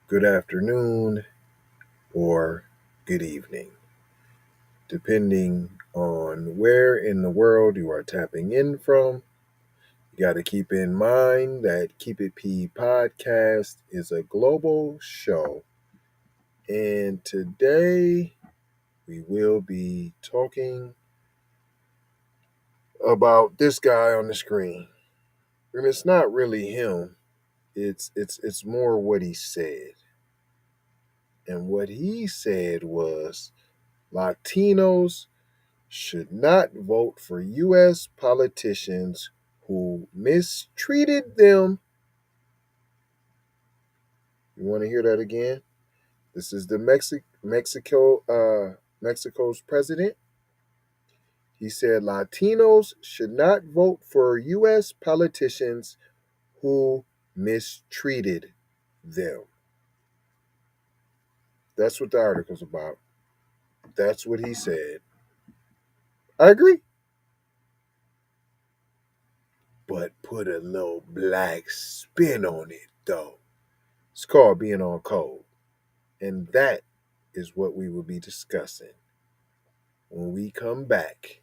Good afternoon, or good evening, depending on where in the world you are tapping in from. You got to keep in mind that Keep It P podcast is a global show, and today we will be talking about this guy on the screen. And it's not really him. It's more what he said. And what he said was Latinos should not vote for U.S. politicians who mistreated them. You want to hear that again? This is the Mexico's president. He said Latinos should not vote for U.S. politicians who mistreated them. That's what the article's about. That's what he said. I agree. But put a little black spin on it, though. It's called being on code. And that is what we will be discussing when we come back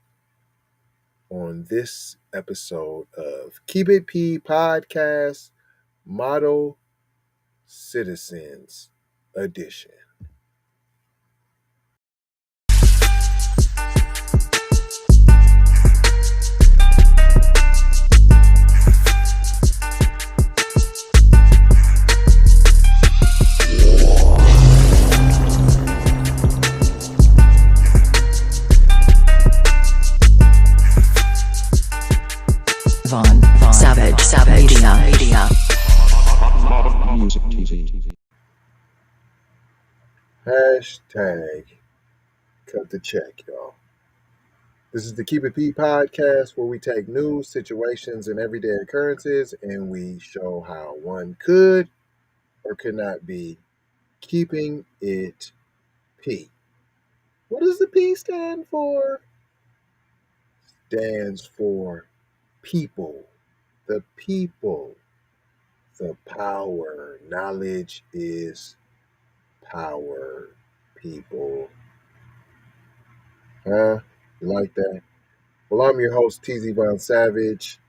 on this episode of Keep It P Podcast Model Citizens Edition. Savage Media. Music TV. Hashtag cut the check, y'all. This is the Keep It P podcast where we take news, situations, and everyday occurrences and we show how one could or could not be keeping it P. What does the P stand for? Stands for people. The people. The power. Knowledge is power, people. Huh? You like that? Well, I'm your host, TZ Von Savage.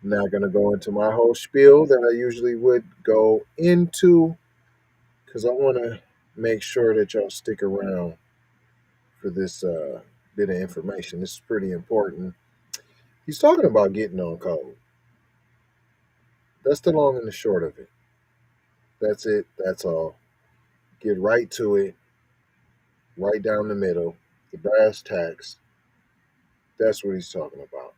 I'm not going to go into my whole spiel that I usually would go into because I want to make sure that y'all stick around for this bit of information. This is pretty important. He's talking about getting on code. That's the long and the short of it. That's it. That's all. Get right to it. Right down the middle. The brass tacks. That's what he's talking about.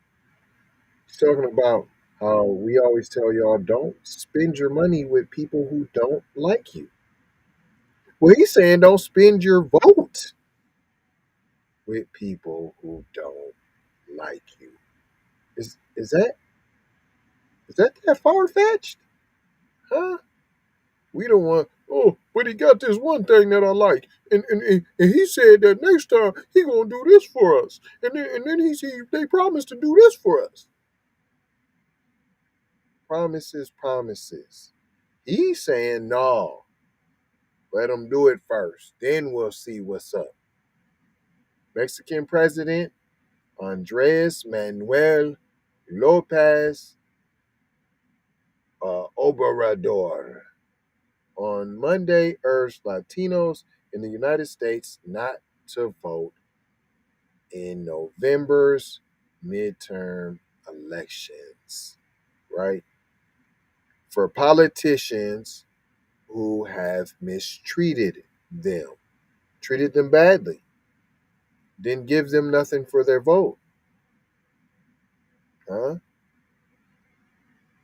He's talking about how we always tell y'all don't spend your money with people who don't like you. Well, he's saying don't spend your vote with people who don't like you. Is that far fetched? Huh? We don't want. Oh, but he got this one thing that I like, and he said that next time he gonna do this for us, and then they promised to do this for us. Promises. He's saying no. Let them do it first. Then we'll see what's up. Mexican president Andres Manuel Lopez Obrador on Monday urged Latinos in the United States not to vote in November's midterm elections, right? For politicians who have mistreated them, treated them badly, didn't give them nothing for their vote. Huh?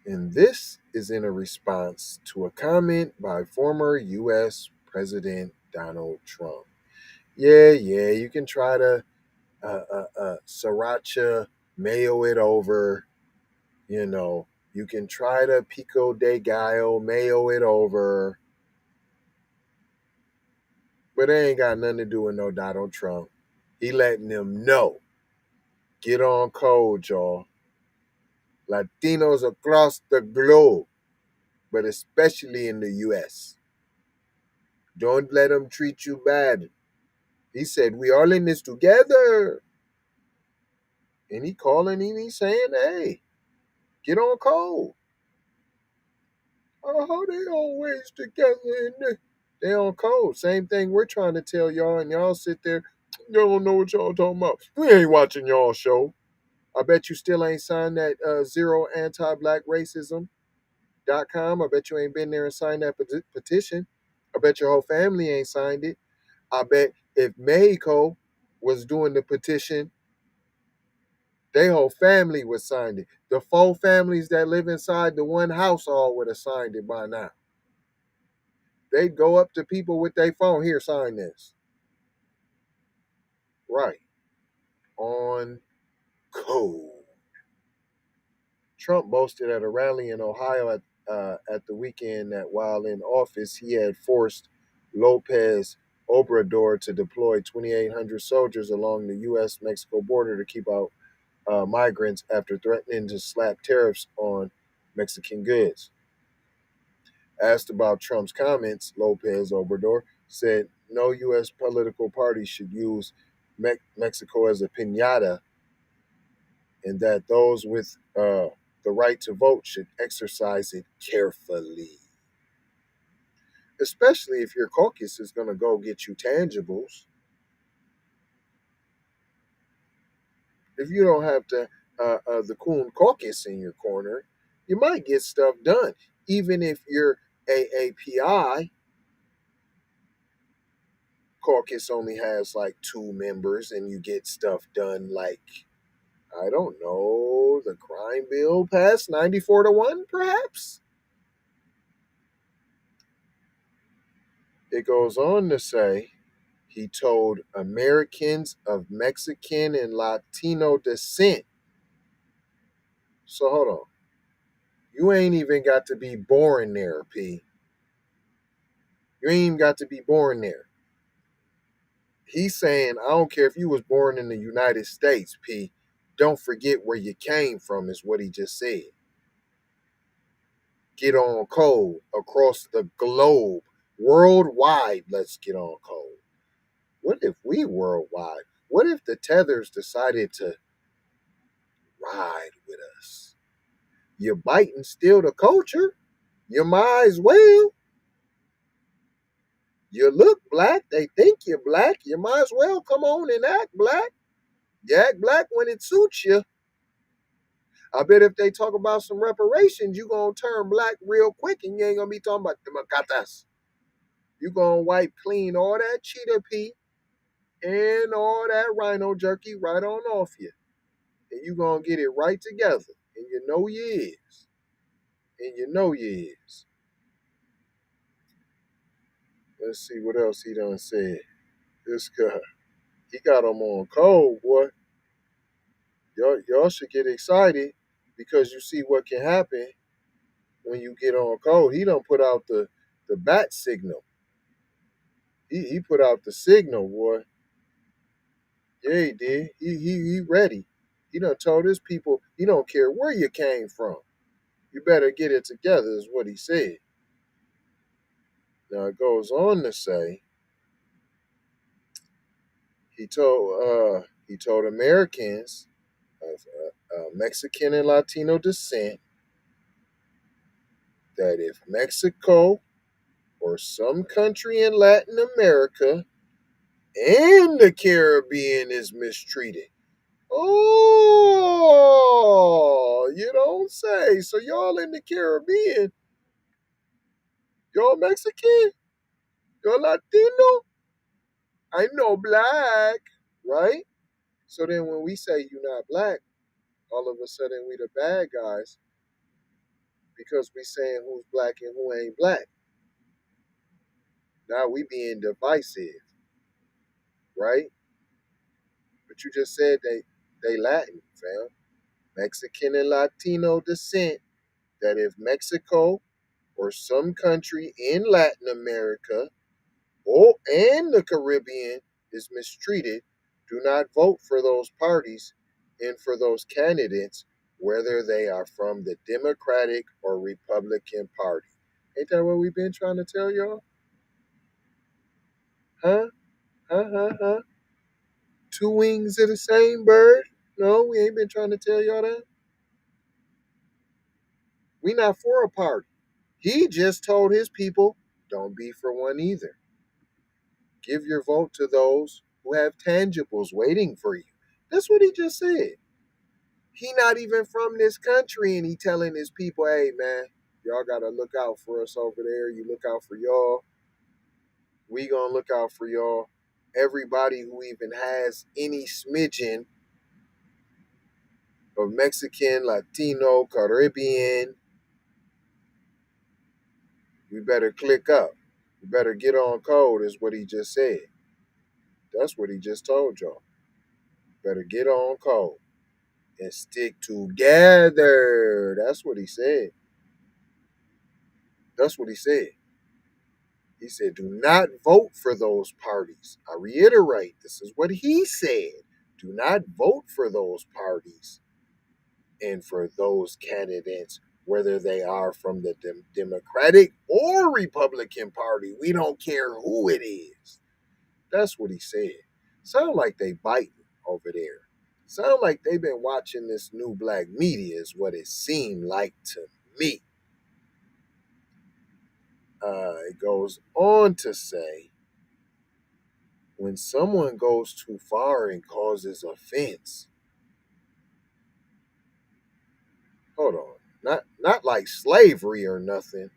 And this is in a response to a comment by former U.S. President Donald Trump. Yeah, you can try to sriracha mayo it over, you can try to pico de gallo mayo it over, but it ain't got nothing to do with no Donald Trump. He letting them know. Get on code, y'all. Latinos across the globe. but especially in the U.S. Don't let them treat you bad. He said, we all in this together. And he calling and he saying, hey, get on code. Oh, they always together in there. They on code. Same thing we're trying to tell y'all, and y'all sit there. Y'all don't know what y'all talking about. We ain't watching y'all show. I bet you still ain't signed that zero anti-black racism.com. I bet you ain't been there and signed that petition. I bet your whole family ain't signed it. I bet if Mexico was doing the petition, their whole family would sign it. The 4 families that live inside the one house all would have signed it by now. They'd go up to people with their phone. Here, sign this. Right. On code. Trump boasted at a rally in Ohio at the weekend that while in office, he had forced Lopez Obrador to deploy 2,800 soldiers along the U.S. Mexico border to keep out migrants after threatening to slap tariffs on Mexican goods. Asked about Trump's comments, Lopez Obrador said no U.S. political party should use Mexico as a pinata, and that those with the right to vote should exercise it carefully. Especially if your caucus is going to go get you tangibles. If you don't have the Coon caucus in your corner, you might get stuff done. Even if your AAPI caucus only has like 2 members and you get stuff done like, I don't know, the crime bill passed 94-1, perhaps? It goes on to say he told Americans of Mexican and Latino descent. So hold on. You ain't even got to be born there, P. You ain't even got to be born there. He's saying, I don't care if you was born in the United States, P. Don't forget where you came from, is what he just said. Get on code across the globe. Worldwide, let's get on code. What if we worldwide? What if the tethers decided to ride with us? You're biting still the culture. You might as well. You look black. They think you're black. You might as well come on and act black. You act black when it suits you. I bet if they talk about some reparations, you're going to turn black real quick and you ain't going to be talking about the macatas. You're going to wipe clean all that cheetah pee and all that rhino jerky right on off you. And you're going to get it right together. And you know you is. And you know you is. Let's see what else he done said. This guy, he got him on cold, boy. Y'all should get excited because you see what can happen when you get on cold. He done put out the bat signal. He put out the signal, boy. Yeah, he did. He ready. He done told his people he don't care where you came from. You better get it together, is what he said. Now it goes on to say he told Americans of Mexican and Latino descent that if Mexico or some country in Latin America and the Caribbean is mistreated, oh, you don't say. So y'all in the Caribbean, y'all Mexican, y'all Latino, I know black, right? So then when we say you're not black, all of a sudden we the bad guys because we saying who's black and who ain't black. Now we being divisive, right? But you just said they Latin, fam. Mexican and Latino descent, that if Mexico or some country in Latin America and the Caribbean is mistreated, do not vote for those parties and for those candidates, whether they are from the Democratic or Republican Party. Ain't that what we've been trying to tell y'all? Huh? Huh? Huh? Huh? Two wings of the same bird? No, we ain't been trying to tell y'all that. We not for a party. He just told his people, don't be for one either. Give your vote to those who have tangibles waiting for you. That's what he just said. He not even from this country and he telling his people, hey man, y'all gotta look out for us over there. You look out for y'all. We gonna look out for y'all. Everybody who even has any smidgen of Mexican, Latino, Caribbean, we better click up. We better get on code, is what he just said. That's what he just told y'all. Better get on code and stick together. That's what he said. That's what he said. He said, do not vote for those parties. I reiterate, this is what he said. Do not vote for those parties and for those candidates, whether they are from the Democratic or Republican Party. We don't care who it is. That's what he said. Sound like they biting over there. Sound like they've been watching this new black media is what it seemed like to me. It goes on to say, when someone goes too far and causes offense, hold on, not like slavery or nothing,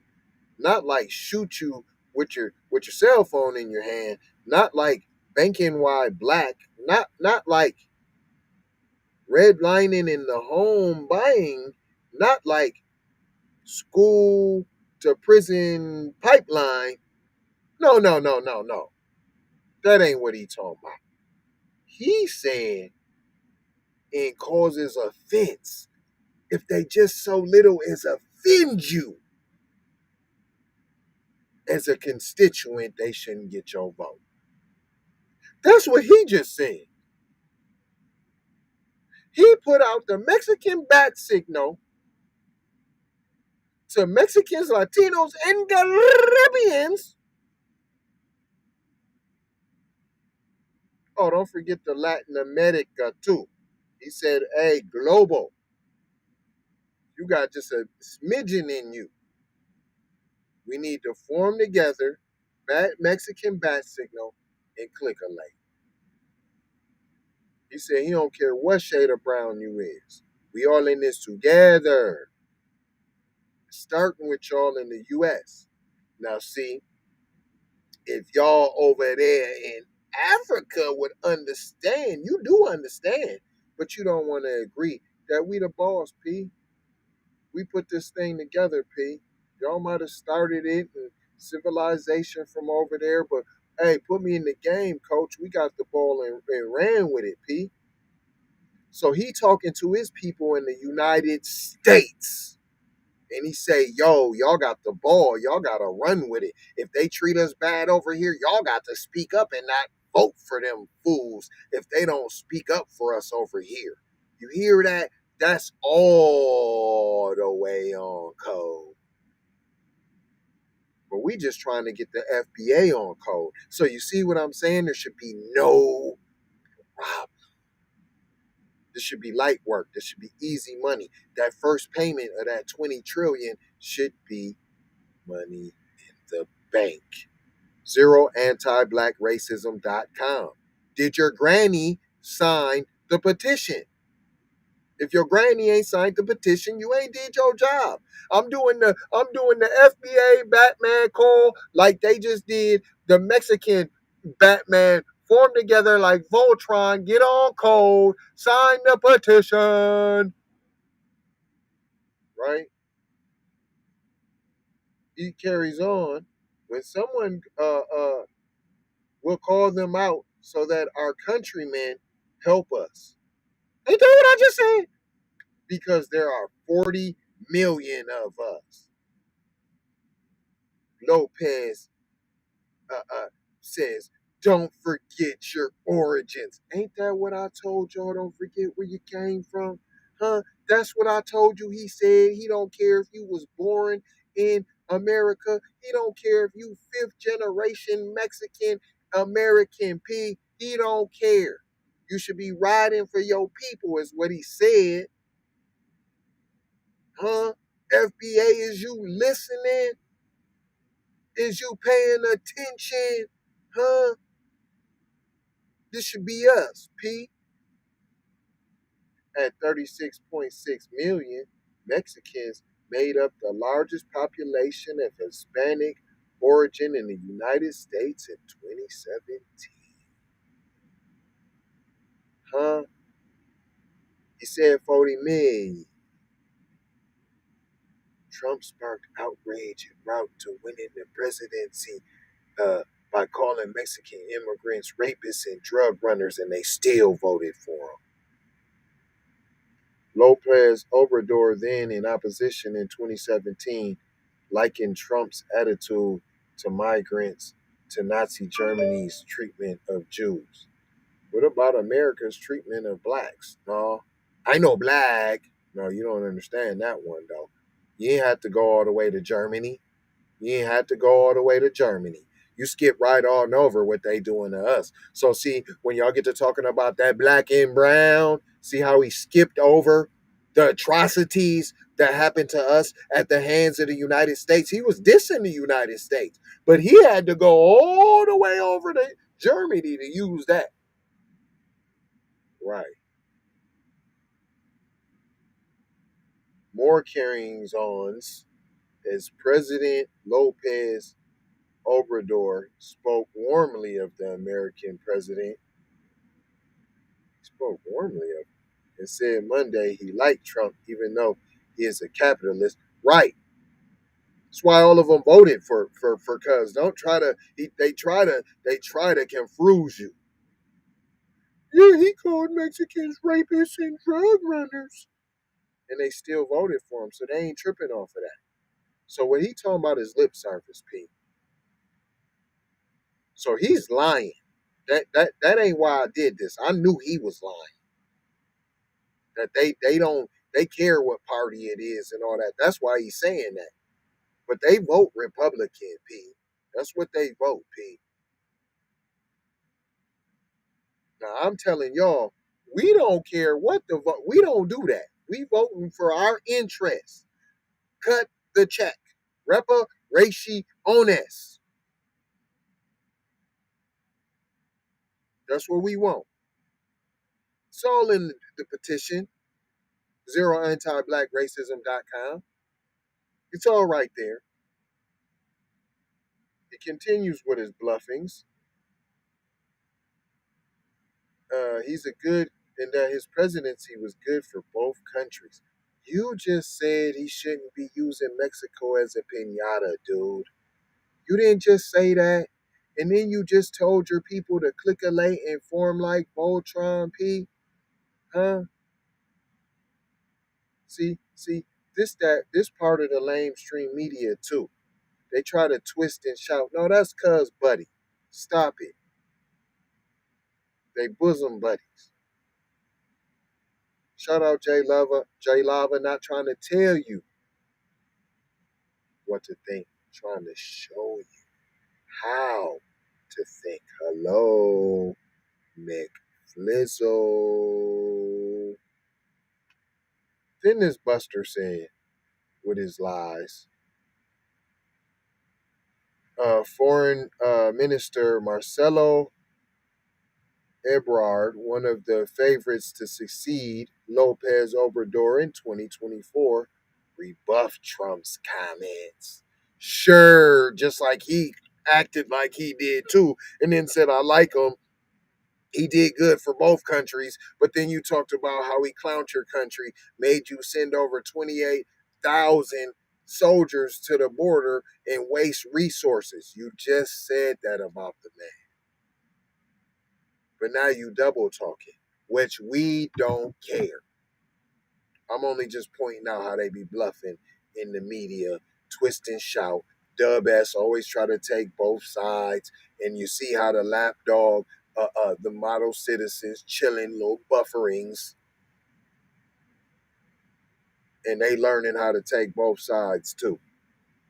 not like shoot you with your cell phone in your hand, not like banking wide black, not like redlining in the home buying, not like school to prison pipeline. No, no, no, no, no. That ain't what he talking about. He said it causes offense. If they just so little as offend you as a constituent, they shouldn't get your vote. That's what he just said. He put out the Mexican bat signal to Mexicans, Latinos, and Caribbeans. Oh, don't forget the Latin America too. He said, hey, global, you got just a smidgen in you. We need to form together, Mexican bat signal, and click a link. He said he don't care what shade of brown you is. We all in this together. Starting with y'all in the US. Now see, if y'all over there in Africa would understand, you do understand, but you don't want to agree that we the boss, P. We put this thing together, P. Y'all might have started it and civilization from over there, but hey, put me in the game, coach. We got the ball and ran with it, P. So he talking to his people in the United States. And he say, yo, y'all got the ball. Y'all got to run with it. If they treat us bad over here, y'all got to speak up and not vote for them fools if they don't speak up for us over here. You hear that? That's all the way on code. But we just trying to get the FBA on code. So you see what I'm saying? There should be no problem. This should be light work. This should be easy money. That first payment of that 20 trillion should be money in the bank. ZeroAntiBlackRacism.com. Did your granny sign the petition? If your granny ain't signed the petition, you ain't did your job. I'm doing the FBA Batman call like they just did the Mexican Batman. Form together like Voltron, get on code, sign the petition. Right? He carries on. When someone will call them out so that our countrymen help us. Ain't that what I just said? Because there are 40 million of us. Lopez says, don't forget your origins. Ain't that what I told y'all? Don't forget where you came from. Huh? That's what I told you. He said he don't care if you was born in America. He don't care if you fifth generation Mexican American, P. He don't care. You should be riding for your people, is what he said. Huh? FBA, is you listening? Is you paying attention? Huh? This should be us, P. At 36.6 million, Mexicans made up the largest population of Hispanic origin in the United States in 2017. Huh? He said 40 million. Trump sparked outrage en route to winning the presidency by calling Mexican immigrants rapists and drug runners, and they still voted for him. Lopez Obrador, then in opposition in 2017, likened Trump's attitude to migrants to Nazi Germany's treatment of Jews. What about America's treatment of blacks? No, I know black. No, you don't understand that one, though. You ain't have to go all the way to Germany. You ain't had to go all the way to Germany. You skip right on over what they doing to us. So see, when y'all get to talking about that black and brown, see how he skipped over the atrocities that happened to us at the hands of the United States. He was dissing the United States, but he had to go all the way over to Germany to use that. Right. More carryings ons as President Lopez Obrador spoke warmly of the American president. He spoke warmly of him and said Monday he liked Trump even though he is a capitalist. Right. That's why all of them voted for cuz don't try to they try to confuse you. Yeah, he called Mexicans rapists and drug runners. And they still voted for him, so they ain't tripping off of that. So what he talking about is lip service, P. So he's lying. That ain't why I did this. I knew he was lying. That they care what party it is and all that. That's why he's saying that. But they vote Republican, P. That's what they vote, P. Now I'm telling y'all, we don't care what the vote. We don't do that. We voting for our interests. Cut the check. Reparaciones. That's what we want. It's all in the petition. ZeroAntiBlackRacism.com. It's all right there. He continues with his bluffings. He's a good, and that his presidency was good for both countries. You just said he shouldn't be using Mexico as a piñata, dude. You didn't just say that. And then you just told your people to click-a-late and form like Voltron, P. Huh? See, this part of the lamestream media too. They try to twist and shout. No, that's cuz buddy. Stop it. They bosom buddies. Shout out J Lava. J Lava not trying to tell you what to think. Trying to show you how to think. Hello, McFlizzle. Then this Buster said with his lies. Foreign Minister Marcelo Ebrard, one of the favorites to succeed Lopez Obrador in 2024, rebuffed Trump's comments. Sure, just like he acted like he did too, and then said, I like him. He did good for both countries, but then you talked about how he clowned your country, made you send over 28,000 soldiers to the border and waste resources. You just said that about the man. But now you double talking, which we don't care. I'm only just pointing out how they be bluffing in the media, twist and shout. Dub ass always try to take both sides, and you see how the lapdog, the model citizens chilling, little bufferings, and they learning how to take both sides too.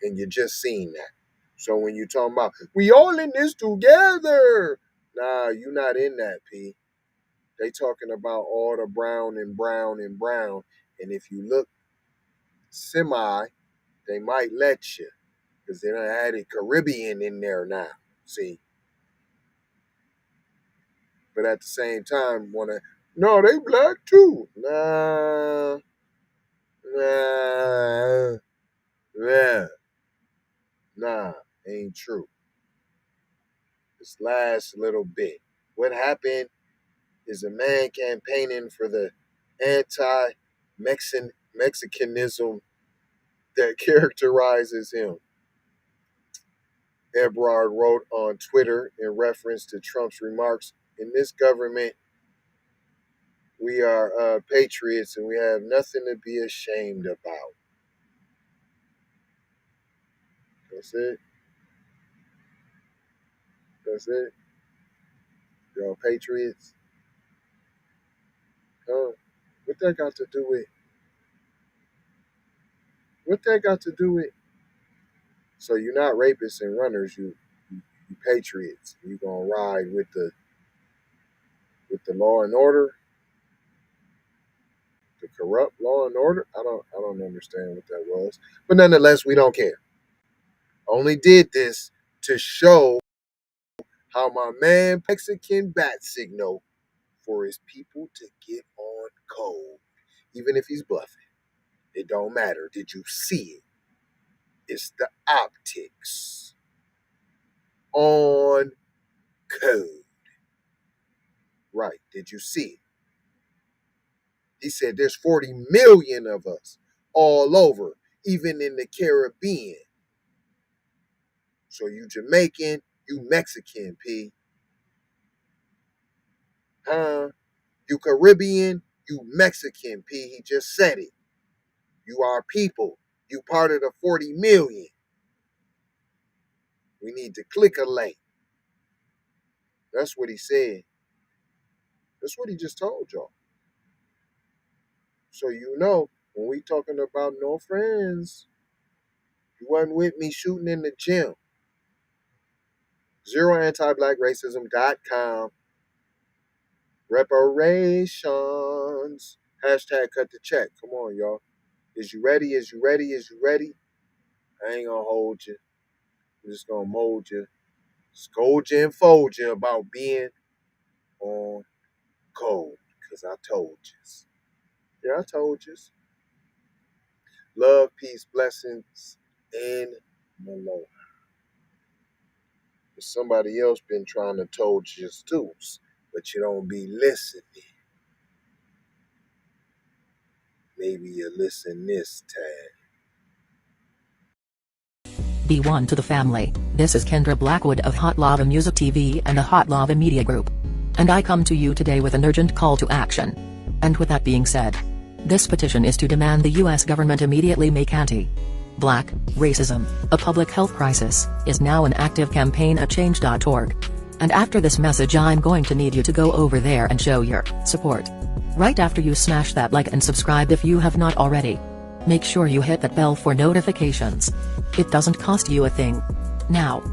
And you just seen that. So when you talking about, we all in this together. Nah, you not in that, P. They talking about all the brown and brown and brown. And if you look semi, they might let you. Because they done added Caribbean in there now. See? But at the same time, no, they black too. Nah, ain't true. This last little bit. What happened is a man campaigning for the anti-Mexicanism that characterizes him. Ebrard wrote on Twitter in reference to Trump's remarks, in this government, we are patriots and we have nothing to be ashamed about. That's it. That's it. Y'all patriots. Huh? What that got to do with? What that got to do with? So you're not rapists and runners. You patriots. You gonna ride with the law and order, the corrupt law and order. I don't understand what that was. But nonetheless, we don't care. Only did this to show how my man Mexican bat signal for his people to get on code, even if he's bluffing. It don't matter. Did you see it? It's the optics on code. Right. Did you see it? He said there's 40 million of us all over, even in the Caribbean. So you Jamaican, you Mexican, P. Huh? You Caribbean, you Mexican, P. He just said it. You are people. You part of the 40 million. We need to click a link. That's what he said. That's what he just told y'all. So you know, when we talking about no friends, you wasn't with me shooting in the gym. ZeroAntiBlackRacism.com. Reparations. Hashtag cut the check. Come on, y'all. Is you ready? Is you ready? Is you ready? I ain't gonna hold you. I'm just gonna mold you. Scold you and fold you about being on code. Because I told you. Yeah, I told you. Love, peace, blessings, and Malone. Somebody else been trying to told you too, but you don't be listening. Maybe you listen this time. Be one to the family. This is Kendra Blackwood of Hot Lava Music TV and the Hot Lava Media Group. And I come to you today with an urgent call to action. And with that being said, this petition is to demand the US government immediately make anti-Black racism a public health crisis is now an active campaign at change.org. And after this message I'm going to need you to go over there and show your support. Right after you smash that like and subscribe if you have not already. Make sure you hit that bell for notifications. It doesn't cost you a thing. Now,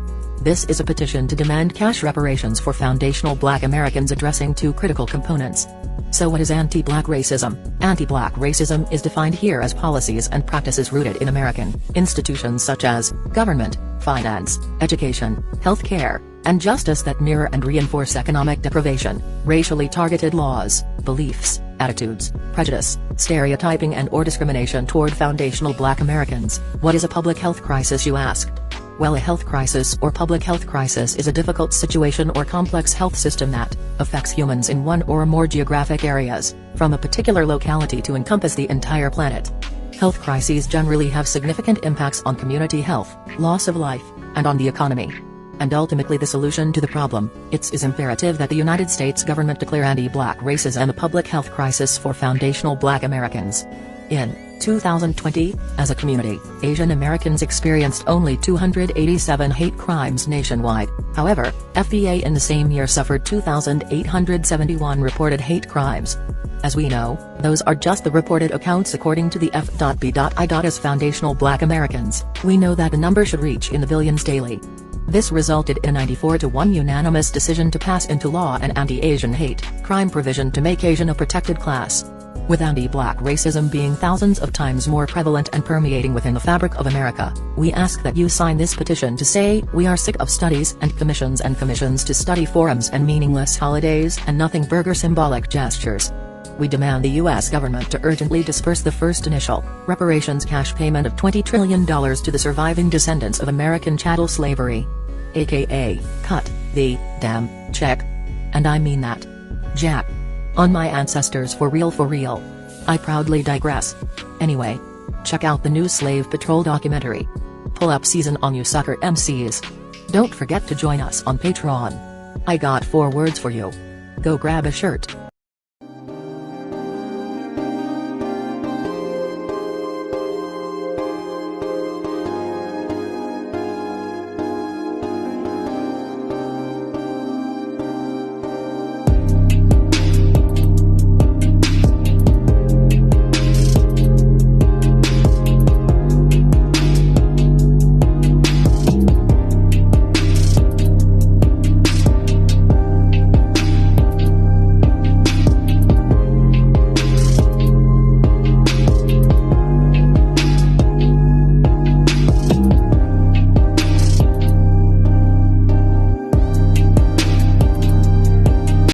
this is a petition to demand cash reparations for foundational Black Americans addressing two critical components. So what is anti-Black racism? Anti-Black racism is defined here as policies and practices rooted in American institutions such as government, finance, education, healthcare, and justice that mirror and reinforce economic deprivation, racially targeted laws, beliefs, attitudes, prejudice, stereotyping and/or discrimination toward foundational Black Americans. What is a public health crisis, you ask? Well, a health crisis or public health crisis is a difficult situation or complex health system that affects humans in one or more geographic areas, from a particular locality to encompass the entire planet. Health crises generally have significant impacts on community health, loss of life, and on the economy. And ultimately the solution to the problem, it is imperative that the United States government declare anti-Black racism a public health crisis for foundational Black Americans. In 2020, as a community, Asian Americans experienced only 287 hate crimes nationwide. However, FBA in the same year suffered 2,871 reported hate crimes. As we know, those are just the reported accounts according to the F.B.I.S. Foundational Black Americans. We know that the number should reach in the billions daily. This resulted in a 94-1 unanimous decision to pass into law an anti-Asian hate crime provision to make Asian a protected class. With anti-black racism being thousands of times more prevalent and permeating within the fabric of America, we ask that you sign this petition to say, we are sick of studies and commissions to study forums and meaningless holidays and nothing burger symbolic gestures. We demand the U.S. government to urgently disperse the first initial reparations cash payment of $20 trillion to the surviving descendants of American chattel slavery. AKA, cut the damn check. And I mean that. Jack. On my ancestors for real for real. I proudly digress. Anyway. Check out the new Slave Patrol documentary. Pull up season on you sucker MCs. Don't forget to join us on Patreon. I got 4 words for you. Go grab a shirt.